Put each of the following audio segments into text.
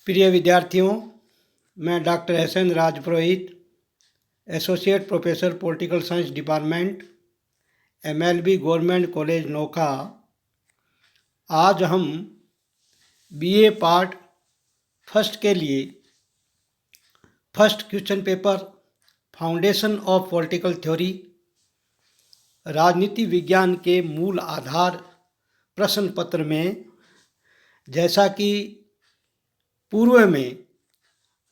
प्रिय विद्यार्थियों, मैं doctor S N. Rajpurohit, associate professor political science department, MLB government college Nokha. आज हम BA पार्ट फर्स्ट के लिए first question paper foundation of political theory, राजनीति विज्ञान के मूल आधार प्रश्न पत्र में, जैसा कि पूर्व में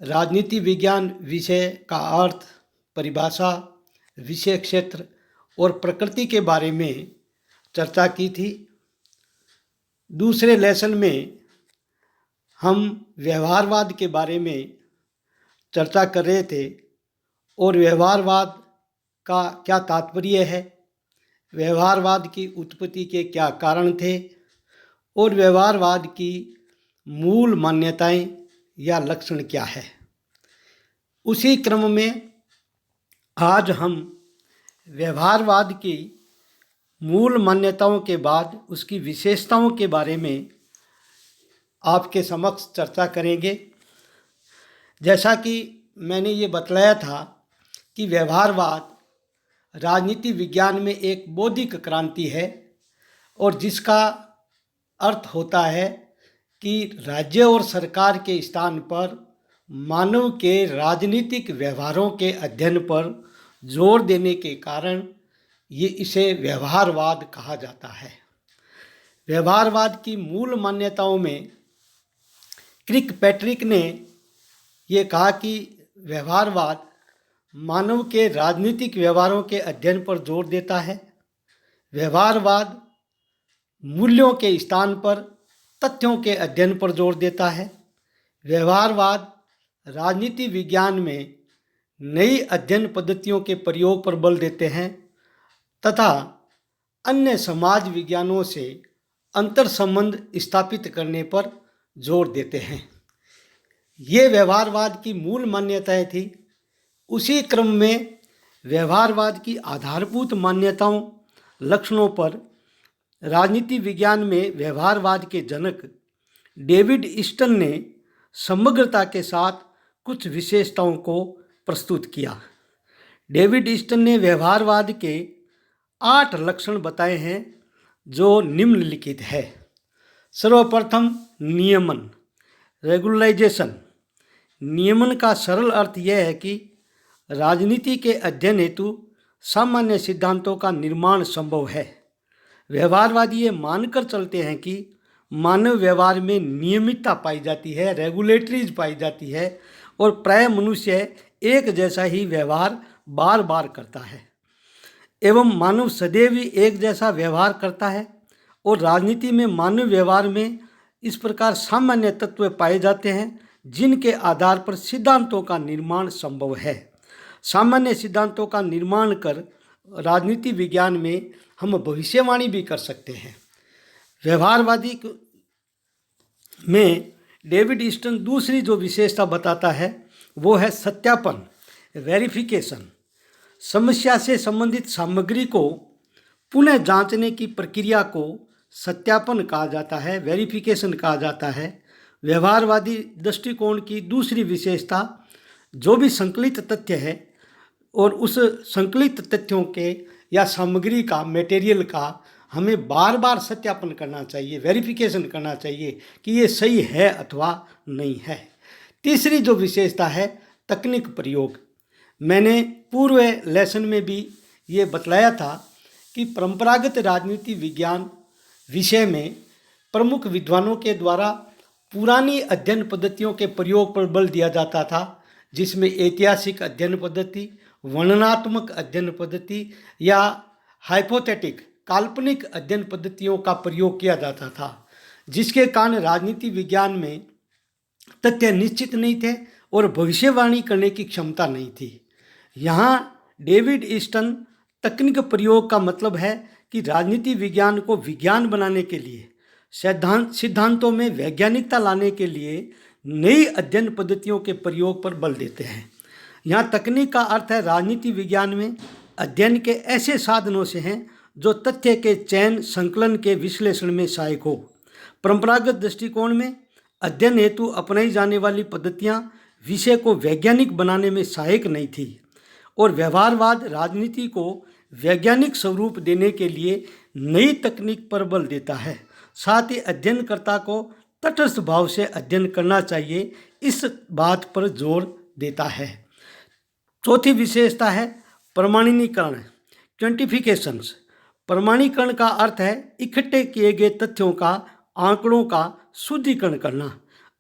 राजनीति विज्ञान विषय का अर्थ, परिभाषा, विषय क्षेत्र और प्रकृति के बारे में चर्चा की थी। दूसरे लेसन में हम व्यवहारवाद के बारे में चर्चा कर रहे थे और व्यवहारवाद का क्या तात्पर्य है, व्यवहारवाद की उत्पत्ति के क्या कारण थे और व्यवहारवाद की मूल मान्यताएं या लक्षण क्या है। उसी क्रम में आज हम व्यवहारवाद की मूल मान्यताओं के बाद उसकी विशेषताओं के बारे में आपके समक्ष चर्चा करेंगे। जैसा कि मैंने ये बतलाया था कि व्यवहारवाद राजनीति विज्ञान में एक बौद्धिक क्रांति है और जिसका अर्थ होता है कि राज्य और सरकार के स्थान पर मानव के राजनीतिक व्यवहारों के अध्ययन पर जोर देने के कारण इसे व्यवहारवाद कहा जाता है। व्यवहारवाद की मूल मान्यताओं में किर्कपैट्रिक ने ये कहा कि व्यवहारवाद मानव के राजनीतिक व्यवहारों के अध्ययन पर जोर देता है। व्यवहारवाद मूल्यों के स्थान पर तथ्यों के अध्ययन पर जोर देता है। व्यवहारवाद राजनीति विज्ञान में नई अध्ययन पद्धतियों के प्रयोग पर बल देते हैं तथा अन्य समाज विज्ञानों से अंतर संबंध स्थापित करने पर जोर देते हैं। ये व्यवहारवाद की मूल मान्यताएं थी। उसी क्रम में व्यवहारवाद की आधारभूत मान्यताओं, लक्षणों पर राजनीति विज्ञान में व्यवहारवाद के जनक डेविड ईस्टन ने समग्रता के साथ कुछ विशेषताओं को प्रस्तुत किया। डेविड ईस्टन ने व्यवहारवाद के 8 लक्षण बताए हैं जो निम्नलिखित है। सर्वप्रथम नियमन, रेगुलराइजेशन। नियमन का सरल अर्थ यह है कि राजनीति के अध्ययन हेतु सामान्य सिद्धांतों का निर्माण संभव है। व्यवहारवादी ये मानकर चलते हैं कि मानव व्यवहार में नियमितता पाई जाती है, रेगुलेटरीज पाई जाती है और प्राय मनुष्य एक जैसा ही व्यवहार बार बार करता है एवं मानव सदैव ही एक जैसा व्यवहार करता है। और राजनीति में मानव व्यवहार में इस प्रकार सामान्य तत्व पाए जाते हैं जिनके आधार पर सिद्धांतों का निर्माण संभव है। सामान्य सिद्धांतों का निर्माण कर राजनीति विज्ञान में हम भविष्यवाणी भी कर सकते हैं। व्यवहारवादी में डेविड ईस्टन दूसरी जो विशेषता बताता है वो है सत्यापन, वेरिफिकेशन। समस्या से संबंधित सामग्री को पुनः जांचने की प्रक्रिया को सत्यापन कहा जाता है, वेरिफिकेशन कहा जाता है। व्यवहारवादी दृष्टिकोण की दूसरी विशेषता जो भी संकलित तथ्य है और उस संकलित तथ्यों के या सामग्री का, मटेरियल का हमें बार बार सत्यापन करना चाहिए, वेरिफिकेशन करना चाहिए कि ये सही है अथवा नहीं है। तीसरी जो विशेषता है तकनीक प्रयोग। मैंने पूर्व लेसन में भी ये बतलाया था कि परंपरागत राजनीति विज्ञान विषय में प्रमुख विद्वानों के द्वारा पुरानी अध्ययन पद्धतियों के प्रयोग पर बल दिया जाता था, जिसमें ऐतिहासिक अध्ययन पद्धति, वर्णनात्मक अध्ययन पद्धति या हाइपोथेटिक, काल्पनिक अध्ययन पद्धतियों का प्रयोग किया जाता था, जिसके कारण राजनीति विज्ञान में तथ्य निश्चित नहीं थे और भविष्यवाणी करने की क्षमता नहीं थी। यहाँ डेविड ईस्टन तकनीक प्रयोग का मतलब है कि राजनीति विज्ञान को विज्ञान बनाने के लिए, सिद्धांतों में वैज्ञानिकता लाने के लिए नई अध्ययन पद्धतियों के प्रयोग पर बल देते हैं। यहाँ तकनीक का अर्थ है राजनीति विज्ञान में अध्ययन के ऐसे साधनों से हैं जो तथ्य के चयन, संकलन के विश्लेषण में सहायक हो। परंपरागत दृष्टिकोण में अध्ययन हेतु अपनाई जाने वाली पद्धतियाँ विषय को वैज्ञानिक बनाने में सहायक नहीं थी और व्यवहारवाद राजनीति को वैज्ञानिक स्वरूप देने के लिए नई तकनीक पर बल देता है। साथ ही अध्ययनकर्ता को तटस्थ भाव से अध्ययन करना चाहिए, इस बात पर जोर देता है। चौथी विशेषता है प्रमाणीकरण, क्वांटिफिकेशंस। प्रमाणीकरण का अर्थ है इकट्ठे किए गए तथ्यों का आंकड़ों का शुद्धिकरण करना।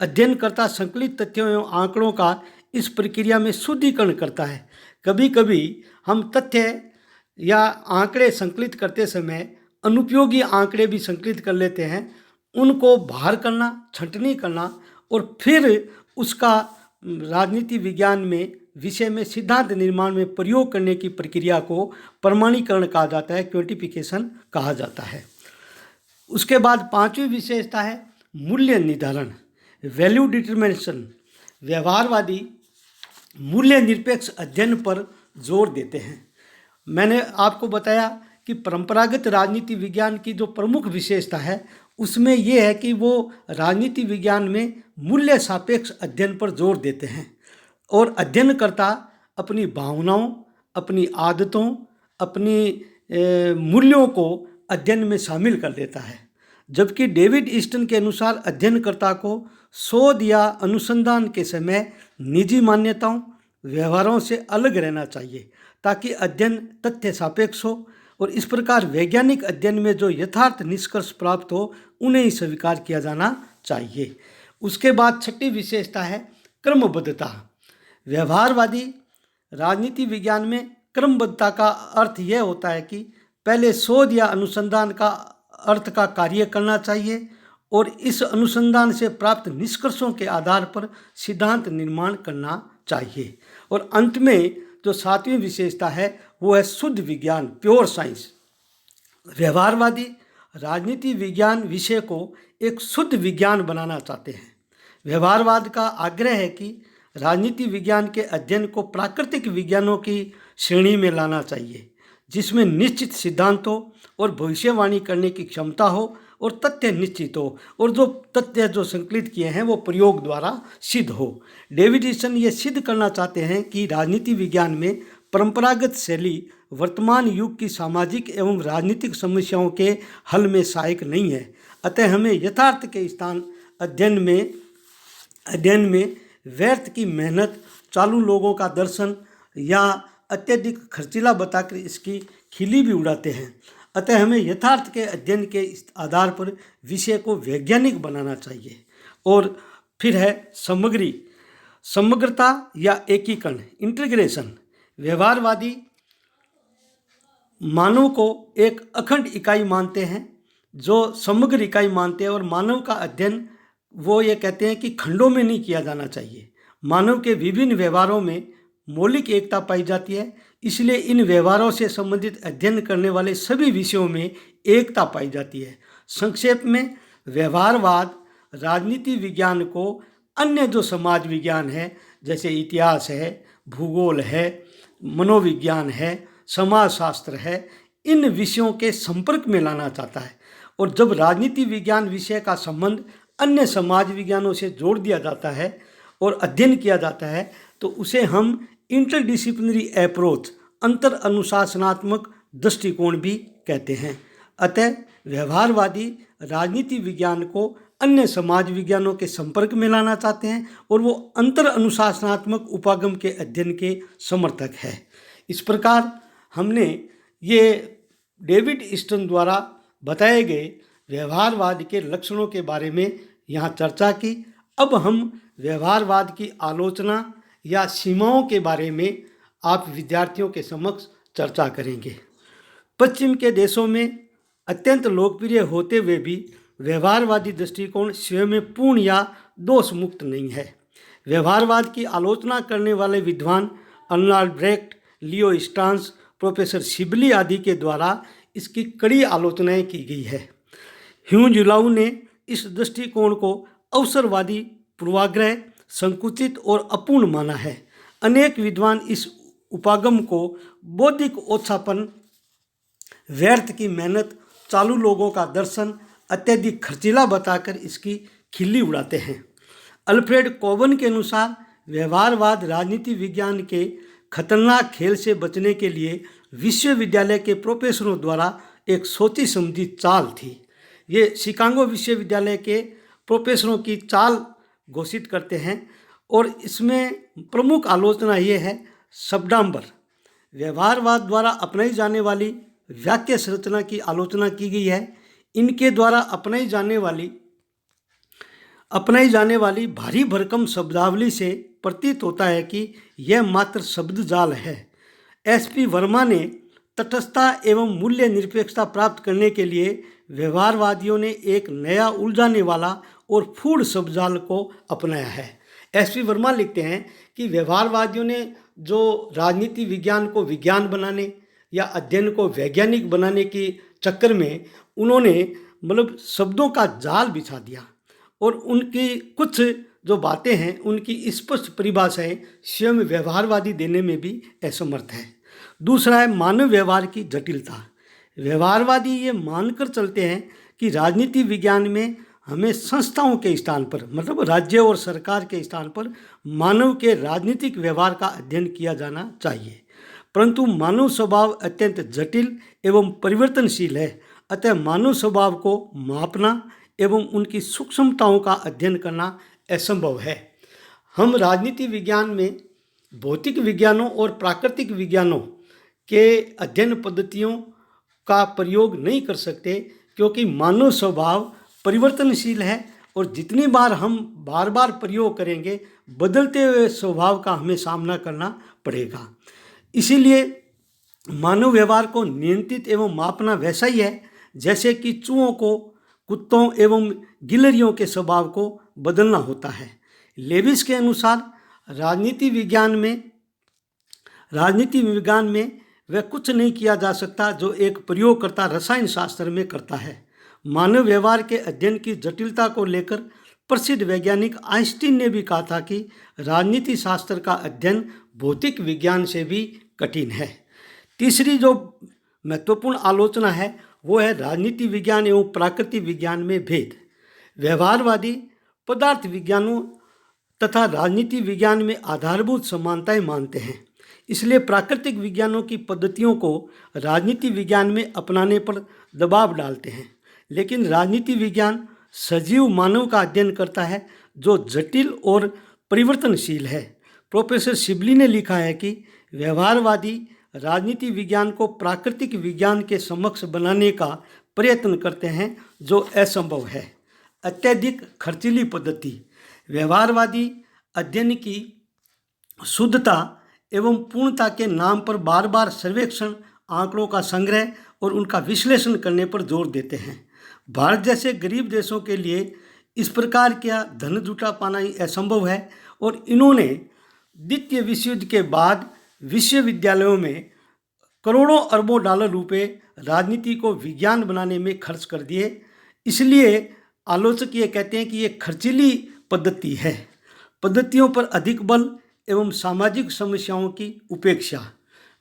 अध्ययनकर्ता संकलित तथ्यों एवं आंकड़ों का इस प्रक्रिया में शुद्धिकरण करता है। कभी कभी हम तथ्य या आंकड़े संकलित करते समय अनुपयोगी आंकड़े भी संकलित कर लेते हैं, उनको बाहर करना, छंटनी करना और फिर उसका राजनीति विज्ञान में विषय में सिद्धांत निर्माण में प्रयोग करने की प्रक्रिया को प्रमाणीकरण कहा जाता है, क्वांटिफिकेशन कहा जाता है। उसके बाद पांचवी विशेषता है मूल्य निर्धारण, वैल्यू डिटरमिनेशन। व्यवहारवादी मूल्य निरपेक्ष अध्ययन पर जोर देते हैं। मैंने आपको बताया कि परंपरागत राजनीति विज्ञान की जो प्रमुख विशेषता है उसमें ये है कि वो राजनीति विज्ञान में मूल्य सापेक्ष अध्ययन पर जोर देते हैं और अध्ययनकर्ता अपनी भावनाओं, अपनी आदतों, अपनी मूल्यों को अध्ययन में शामिल कर देता है। जबकि डेविड ईस्टन के अनुसार अध्ययनकर्ता को शोध या अनुसंधान के समय निजी मान्यताओं, व्यवहारों से अलग रहना चाहिए ताकि अध्ययन तथ्य सापेक्ष हो और इस प्रकार वैज्ञानिक अध्ययन में जो यथार्थ निष्कर्ष प्राप्त हो उन्हें ही स्वीकार किया जाना चाहिए। उसके बाद छठी विशेषता है क्रमबद्धता। व्यवहारवादी राजनीति विज्ञान में क्रमबद्धता का अर्थ यह होता है कि पहले शोध या अनुसंधान का अर्थ का कार्य करना चाहिए और इस अनुसंधान से प्राप्त निष्कर्षों के आधार पर सिद्धांत निर्माण करना चाहिए। और अंत में जो सातवीं विशेषता है वो है शुद्ध विज्ञान, प्योर साइंस। व्यवहारवादी राजनीति विज्ञान विषय को एक शुद्ध विज्ञान बनाना चाहते हैं। व्यवहारवाद का आग्रह है कि राजनीति विज्ञान के अध्ययन को प्राकृतिक विज्ञानों की श्रेणी में लाना चाहिए, जिसमें निश्चित सिद्धांतों और भविष्यवाणी करने की क्षमता हो और तथ्य निश्चित हो और जो तथ्य जो संकलित किए हैं वो प्रयोग द्वारा सिद्ध हो। डेविड ईस्टन ये सिद्ध करना चाहते हैं कि राजनीति विज्ञान में परंपरागत शैली वर्तमान युग की सामाजिक एवं राजनीतिक समस्याओं के हल में सहायक नहीं है। अतः हमें यथार्थ के स्थान अध्ययन में व्यर्थ की मेहनत, चालू लोगों का दर्शन या अत्यधिक खर्चीला बताकर इसकी खिल्ली भी उड़ाते हैं। अतः हमें यथार्थ के अध्ययन के आधार पर विषय को वैज्ञानिक बनाना चाहिए। और फिर है समग्रता या एकीकरण, इंटीग्रेशन। व्यवहारवादी मानव को एक अखंड इकाई मानते हैं, जो समग्र इकाई मानते हैं और मानव का अध्ययन वो ये कहते हैं कि खंडों में नहीं किया जाना चाहिए। मानव के विभिन्न व्यवहारों में मौलिक एकता पाई जाती है, इसलिए इन व्यवहारों से संबंधित अध्ययन करने वाले सभी विषयों में एकता पाई जाती है। संक्षेप में व्यवहारवाद राजनीति विज्ञान को अन्य जो समाज विज्ञान है, जैसे इतिहास है, भूगोल है, मनोविज्ञान है, समाजशास्त्र है, इन विषयों के संपर्क में लाना चाहता है। और जब राजनीति विज्ञान विषय का संबंध अन्य समाज विज्ञानों से जोड़ दिया जाता है और अध्ययन किया जाता है तो उसे हम इंटरडिसिप्लिनरी अप्रोच, अंतर अनुशासनात्मक दृष्टिकोण भी कहते हैं। अतः व्यवहारवादी राजनीति विज्ञान को अन्य समाज विज्ञानों के संपर्क में लाना चाहते हैं और वो अंतर अनुशासनात्मक उपागम के अध्ययन के समर्थक है। इस प्रकार हमने ये डेविड ईस्टन द्वारा बताए गए व्यवहारवाद के लक्षणों के बारे में यहाँ चर्चा की। अब हम व्यवहारवाद की आलोचना या सीमाओं के बारे में आप विद्यार्थियों के समक्ष चर्चा करेंगे। पश्चिम के देशों में अत्यंत लोकप्रिय होते हुए भी व्यवहारवादी दृष्टिकोण स्वयं में पूर्ण या दोष मुक्त नहीं है। व्यवहारवाद की आलोचना करने वाले विद्वान अर्नाल्ड ब्रेक्ट, लियो स्ट्रांस, प्रोफेसर सिबली आदि के द्वारा इसकी कड़ी आलोचनाएं की गई है। ह्यूजलाउ ने इस दृष्टिकोण को अवसरवादी, पूर्वाग्रह, संकुचित और अपूर्ण माना है। अनेक विद्वान इस उपागम को बौद्धिक ओछापन, व्यर्थ की मेहनत, चालू लोगों का दर्शन, अत्यधिक खर्चीला बताकर इसकी खिल्ली उड़ाते हैं। अल्फ्रेड कोवन के अनुसार व्यवहारवाद राजनीति विज्ञान के खतरनाक खेल से बचने के लिए विश्वविद्यालय के प्रोफेसरों द्वारा एक सोची समझी चाल थी। ये शिकागो विश्वविद्यालय के प्रोफेसरों की चाल घोषित करते हैं और इसमें प्रमुख आलोचना ये है शब्दांबर। व्यवहारवाद द्वारा अपनाई जाने वाली वाक्य संरचना की आलोचना की गई है। इनके द्वारा अपनाई जाने वाली भारी भरकम शब्दावली से प्रतीत होता है कि यह मात्र शब्द जाल है। एसपी वर्मा ने तटस्थता एवं मूल्य निरपेक्षता प्राप्त करने के लिए व्यवहारवादियों ने एक नया उलझाने वाला और फूड शब्दजाल को अपनाया है। एसपी वर्मा लिखते हैं कि व्यवहारवादियों ने जो राजनीति विज्ञान को विज्ञान बनाने या अध्ययन को वैज्ञानिक बनाने के चक्कर में उन्होंने शब्दों का जाल बिछा दिया और उनकी कुछ जो बातें हैं उनकी स्पष्ट परिभाषाएं स्वयं व्यवहारवादी देने में भी असमर्थ है। दूसरा है मानव व्यवहार की जटिलता। व्यवहारवादी ये मानकर चलते हैं कि राजनीति विज्ञान में हमें संस्थाओं के स्थान पर राज्य और सरकार के स्थान पर मानव के राजनीतिक व्यवहार का अध्ययन किया जाना चाहिए, परंतु मानव स्वभाव अत्यंत जटिल एवं परिवर्तनशील है। अतः मानव स्वभाव को मापना एवं उनकी सूक्ष्मताओं का अध्ययन करना असंभव है। हम राजनीति विज्ञान में भौतिक विज्ञानों और प्राकृतिक विज्ञानों के अध्ययन पद्धतियों का प्रयोग नहीं कर सकते, क्योंकि मानव स्वभाव परिवर्तनशील है और जितनी बार हम बार बार प्रयोग करेंगे बदलते हुए स्वभाव का हमें सामना करना पड़ेगा। इसीलिए मानव व्यवहार को नियंत्रित एवं मापना वैसा ही है जैसे कि चूहों को कुत्तों एवं गिलहरियों के स्वभाव को बदलना होता है। लेविस के अनुसार राजनीति विज्ञान में वह कुछ नहीं किया जा सकता जो एक प्रयोगकर्ता रसायन शास्त्र में करता है। मानव व्यवहार के अध्ययन की जटिलता को लेकर प्रसिद्ध वैज्ञानिक आइंस्टीन ने भी कहा था कि राजनीति शास्त्र का अध्ययन भौतिक विज्ञान से भी कठिन है। तीसरी जो महत्वपूर्ण आलोचना है वो है राजनीति विज्ञान एवं प्राकृतिक विज्ञान में भेद। व्यवहारवादी पदार्थ विज्ञानों तथा राजनीति विज्ञान में आधारभूत समानताएं मानते हैं, इसलिए प्राकृतिक विज्ञानों की पद्धतियों को राजनीति विज्ञान में अपनाने पर दबाव डालते हैं। लेकिन राजनीति विज्ञान सजीव मानव का अध्ययन करता है जो जटिल और परिवर्तनशील है। प्रोफेसर शिबली ने लिखा है कि व्यवहारवादी राजनीति विज्ञान को प्राकृतिक विज्ञान के समक्ष बनाने का प्रयत्न करते हैं जो असंभव है। अत्यधिक खर्चीली पद्धति। व्यवहारवादी अध्ययन की शुद्धता एवं पूर्णता के नाम पर बार बार सर्वेक्षण, आंकड़ों का संग्रह और उनका विश्लेषण करने पर जोर देते हैं। भारत जैसे गरीब देशों के लिए इस प्रकार का धन जुटा पाना ही असंभव है और इन्होंने द्वितीय विश्व युद्ध के बाद विश्वविद्यालयों में करोड़ों अरबों डॉलर रुपए राजनीति को विज्ञान बनाने में खर्च कर दिए। इसलिए आलोचक ये कहते हैं कि ये खर्चीली पद्धति है। पद्धतियों पर अधिक बल एवं सामाजिक समस्याओं की उपेक्षा।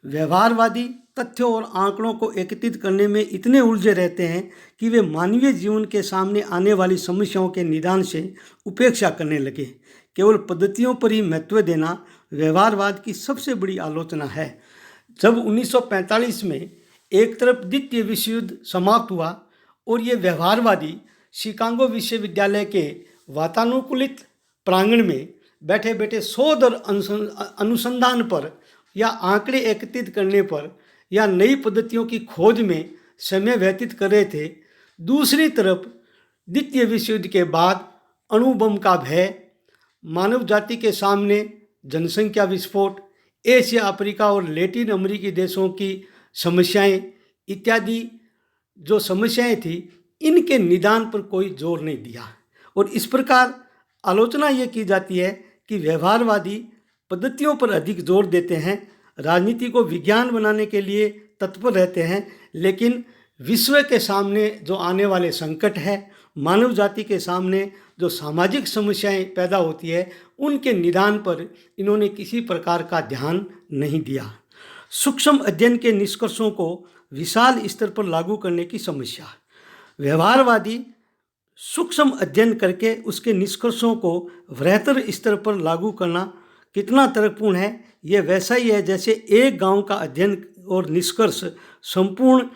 व्यवहारवादी तथ्यों और आंकड़ों को एकत्रित करने में इतने उलझे रहते हैं कि वे मानवीय जीवन के सामने आने वाली समस्याओं के निदान से उपेक्षा करने लगे। केवल पद्धतियों पर ही महत्व देना व्यवहारवाद की सबसे बड़ी आलोचना है। जब 1945 में एक तरफ द्वितीय विश्व युद्ध समाप्त हुआ और ये व्यवहारवादी शिकागो विश्वविद्यालय के वातानुकूलित प्रांगण में बैठे बैठे शोध और अनुसंधान पर या आंकड़े एकत्रित करने पर या नई पद्धतियों की खोज में समय व्यतीत कर रहे थे, दूसरी तरफ द्वितीय विश्व युद्ध के बाद अणु बम का भय, मानव जाति के सामने जनसंख्या विस्फोट, एशिया, अफ्रीका और लैटिन अमेरिकी देशों की समस्याएं इत्यादि जो समस्याएं थी, इनके निदान पर कोई जोर नहीं दिया। और इस प्रकार आलोचना ये की जाती है कि व्यवहारवादी पद्धतियों पर अधिक जोर देते हैं, राजनीति को विज्ञान बनाने के लिए तत्पर रहते हैं, लेकिन विश्व के सामने जो आने वाले संकट है, मानव जाति के सामने जो सामाजिक समस्याएं पैदा होती है, उनके निदान पर इन्होंने किसी प्रकार का ध्यान नहीं दिया। सूक्ष्म अध्ययन के निष्कर्षों को विशाल स्तर पर लागू करने की समस्या। व्यवहारवादी सूक्ष्म अध्ययन करके उसके निष्कर्षों को वृहत्तर स्तर पर लागू करना कितना तर्कपूर्ण है, यह वैसा ही है जैसे एक गांव का अध्ययन और निष्कर्ष संपूर्ण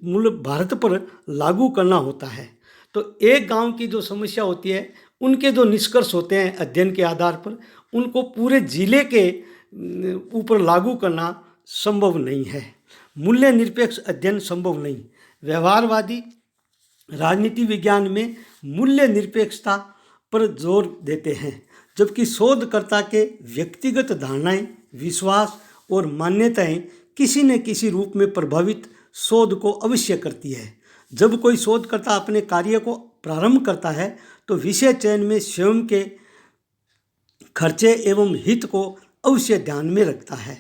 मूल भारत पर लागू करना होता है। तो एक गांव की जो समस्या होती है, उनके जो निष्कर्ष होते हैं अध्ययन के आधार पर, उनको पूरे जिले के ऊपर लागू करना संभव नहीं है। मूल्य निरपेक्ष अध्ययन संभव नहीं। व्यवहारवादी राजनीति विज्ञान में मूल्य निरपेक्षता पर जोर देते हैं, जबकि शोधकर्ता के व्यक्तिगत धारणाएं, विश्वास और मान्यताएं किसी न किसी रूप में प्रभावित शोध को अवश्य करती है। जब कोई शोधकर्ता अपने कार्य को प्रारंभ करता है तो विषय चयन में स्वयं के खर्चे एवं हित को अवश्य ध्यान में रखता है।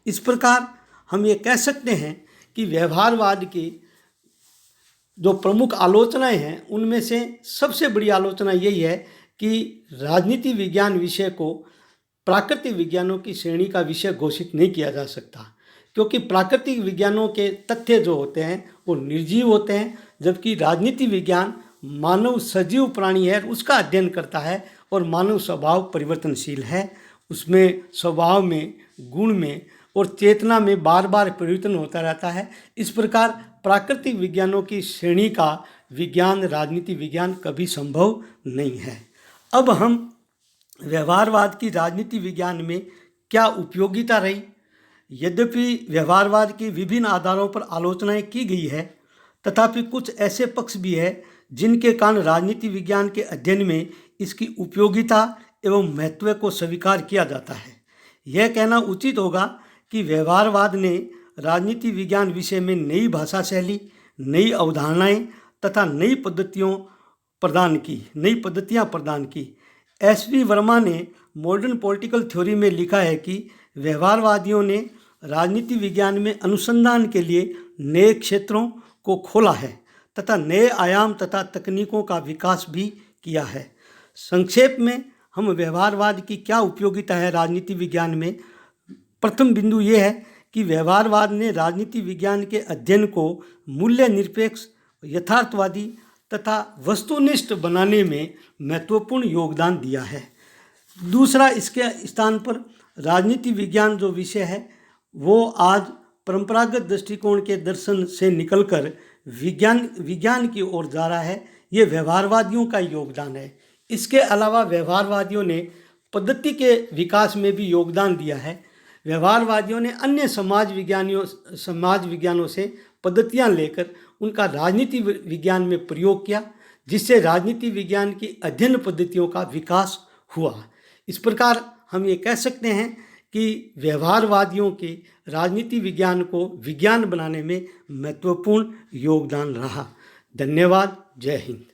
इस प्रकार हम ये कह सकते हैं कि व्यवहारवाद की जो प्रमुख आलोचनाएं हैं, उनमें से सबसे बड़ी आलोचना यही है कि राजनीति विज्ञान विषय को प्राकृतिक विज्ञानों की श्रेणी का विषय घोषित नहीं किया जा सकता, क्योंकि प्राकृतिक विज्ञानों के तथ्य जो होते हैं वो निर्जीव होते हैं, जबकि राजनीति विज्ञान मानव सजीव प्राणी है, उसका अध्ययन करता है और मानव स्वभाव परिवर्तनशील है। उसमें स्वभाव में, गुण में और चेतना में बार बार परिवर्तन होता रहता है। इस प्रकार प्राकृतिक विज्ञानों की श्रेणी का विज्ञान राजनीति विज्ञान कभी संभव नहीं है। अब हम व्यवहारवाद की राजनीति विज्ञान में क्या उपयोगिता रही। यद्यपि व्यवहारवाद की विभिन्न आधारों पर आलोचनाएं की गई है, तथापि कुछ ऐसे पक्ष भी है जिनके कारण राजनीति विज्ञान के अध्ययन में इसकी उपयोगिता एवं महत्व को स्वीकार किया जाता है। यह कहना उचित होगा कि व्यवहारवाद ने राजनीति विज्ञान विषय में नई भाषा शैली, नई अवधारणाएं तथा नई पद्धतियां प्रदान की। एस.वी. वर्मा ने मॉडर्न पॉलिटिकल थ्योरी में लिखा है कि व्यवहारवादियों ने राजनीति विज्ञान में अनुसंधान के लिए नए क्षेत्रों को खोला है तथा नए आयाम तथा तकनीकों का विकास भी किया है। संक्षेप में हम व्यवहारवाद की क्या उपयोगिता है राजनीति विज्ञान में, प्रथम बिंदु ये है कि व्यवहारवाद ने राजनीति विज्ञान के अध्ययन को मूल्य निरपेक्ष, यथार्थवादी तथा वस्तुनिष्ठ बनाने में महत्वपूर्ण योगदान दिया है। दूसरा, इसके स्थान पर राजनीति विज्ञान जो विषय है वो आज परंपरागत दृष्टिकोण के दर्शन से निकलकर विज्ञान की ओर जा रहा है। ये व्यवहारवादियों का योगदान है। इसके अलावा व्यवहारवादियों ने पद्धति के विकास में भी योगदान दिया है। व्यवहारवादियों ने अन्य समाज विज्ञानों से पद्धतियां लेकर उनका राजनीति विज्ञान में प्रयोग किया, जिससे राजनीति विज्ञान की अध्ययन पद्धतियों का विकास हुआ। इस प्रकार हम ये कह सकते हैं कि व्यवहारवादियों के राजनीति विज्ञान को विज्ञान बनाने में महत्वपूर्ण योगदान रहा। धन्यवाद। जय हिंद।